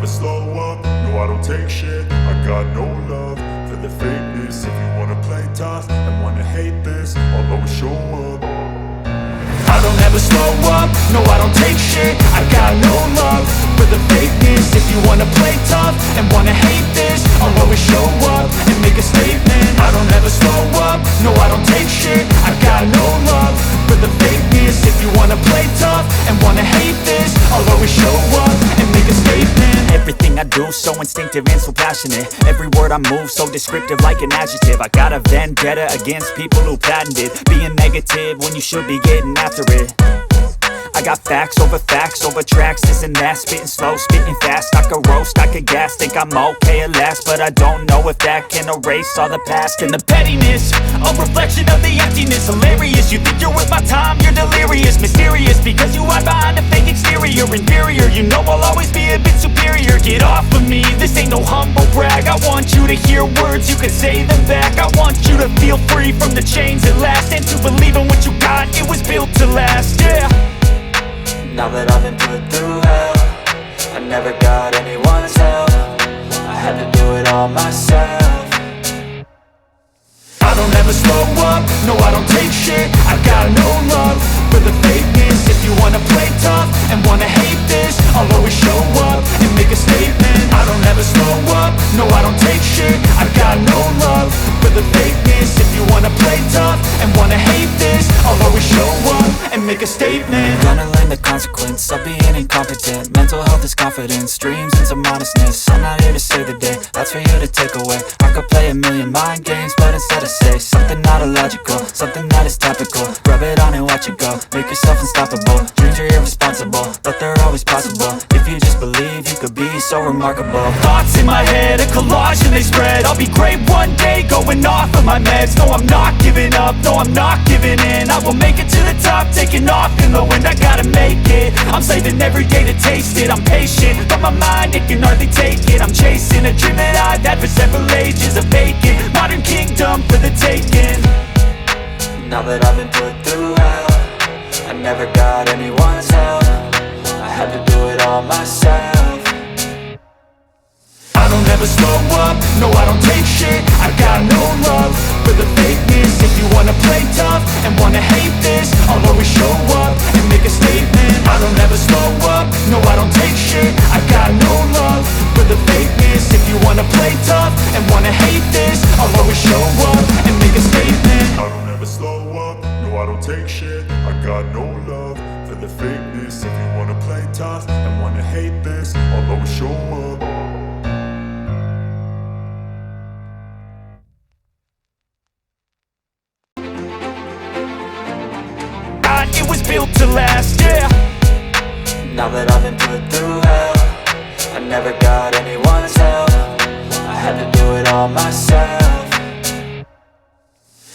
slow up, no I don't take shit. I got no love for the fakeness. If you wanna play tough and wanna hate this, I'll always show up. I don't ever slow up, no I don't take shit. I got no love for the fakeness. If you wanna play tough and wanna hate this, I'll always show up and make a statement. I don't ever slow up, no I don't take shit. I got no love for the fakeness. If you wanna play tough and wanna hate this, I'll always show up and make a statement. Everything I do so instinctive and so passionate. Every word I move so descriptive like an adjective. I got a vendetta against people who patented being negative when you should be getting after it. I got facts over tracks, this and that. Spitting slow, spitting fast, I could roast, I could gas. Think I'm okay at last, but I don't know if that can erase all the past. And the pettiness, a reflection of the emptiness. Hilarious, you think you're worth my time, you're delirious. Mysterious, because you hide behind a fake exterior. Inferior, you know I'll always be a bit superior. Get off of me, this ain't no humble brag. I want you to hear words, you can say them back. I want you to feel free from the chains at last, and to believe in what you got, it was built to last, yeah. Now that I've been put through hell, I never got anyone's help. I had to do it all myself. I don't ever slow up, no I don't take shit. I got no love for the fakeness. If you wanna play tough and wanna hate this, I'll always show up and make a statement. I don't ever slow up, no I don't take shit. I got no love for the fakeness. If you wanna play tough and wanna hate this, I'll always show up and make a statement. Gonna learn the consequence of being incompetent. Mental health is confidence, dreams and some modestness. I'm not here to save the day, that's for you to take away. I could play a million mind games, but instead I say something not illogical, something that is topical. Rub it on and watch it go, make yourself unstoppable. Dreams are irresponsible, but they're always possible. If you just believe, you could be so remarkable. Thoughts in my head, a collage and they spread. I'll be great one day, going off of my meds. No, I'm not giving up, no, I'm not giving in. I will make it to the top, taking off in the wind. I gotta make it, I'm saving every day to taste it. I'm patient, but my mind, it can hardly take it. I'm chasing a dream that I've had for several ages. A vacant, modern kingdom for the taking. Now that I've been put through hell, I never got anyone's help. I had to do it all myself. I don't ever slow up, no I don't take shit. I got no love for the fakeness. If you wanna play tough and wanna hate this, I'll always show up and make a statement. I don't ever slow up, no I don't take shit. I got no love for the fakeness. If you wanna play tough and wanna hate this, I'll always show up and make a statement. I don't ever slow up, no I don't take shit. I got no love for the fakeness. If you wanna play tough and wanna hate this, I'll always show up. It was built to last, yeah. Now that I've been put through hell, I never got anyone's help. I had to do it all myself.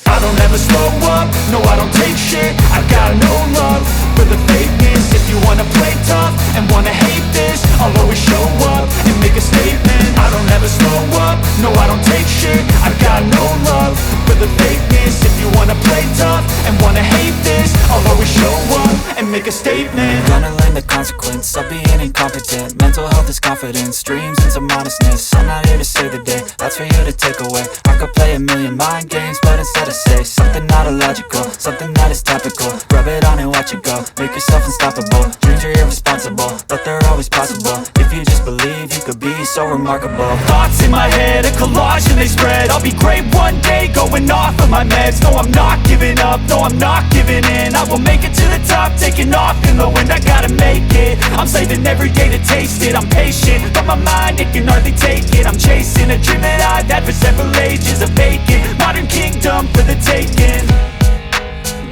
I don't ever slow up, no I don't take shit. I got no love for the fakeness. If you wanna play tough and wanna hate this, I'll always show up and make a statement. I don't ever slow up, no I don't take shit. I got no love for the fakeness. If you wanna play tough and wanna hate this, I'll always show up and make a statement. Gonna learn the consequence of being incompetent. Mental health is confidence, dreams and some modestness. I'm not here to save the day, that's for you to take away. I could play a million mind games, but instead I say something not illogical, something that is topical. Rub it on and watch it go, make yourself unstoppable. Dreams are irresponsible, but they're always possible. If you just believe, you could be so remarkable. Thoughts in my head, a collage and they spread. I'll be great one day, going off of my meds. No, I'm not giving up, no, I'm not giving in. I will make it to the top, taking off in the wind. I gotta make it, I'm saving every day to taste it. I'm patient, but my mind, it can hardly take it. I'm chasing a dream that I've had for several ages. A vacant, modern kingdom for the taking.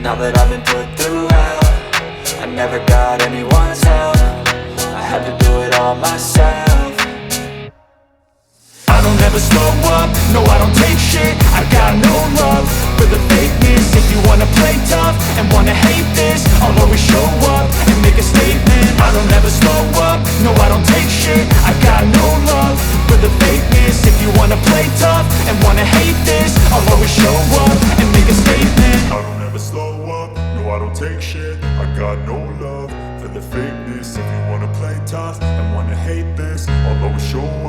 Now that I've been put through hell, I never got anyone's help. I had to do it all myself. I don't ever slow up, no I don't take shit. I got no love for the fakeness. If you wanna play tough and wanna hate this, I'll always show up and make a statement. I don't ever slow up, no I don't take shit. I got no love for the fakeness. If you wanna play tough and wanna hate this, I'll always show up and make a statement. I don't ever slow up, no I don't take shit. I got no love for the fakeness. If you wanna play tough and wanna hate this, I'll always show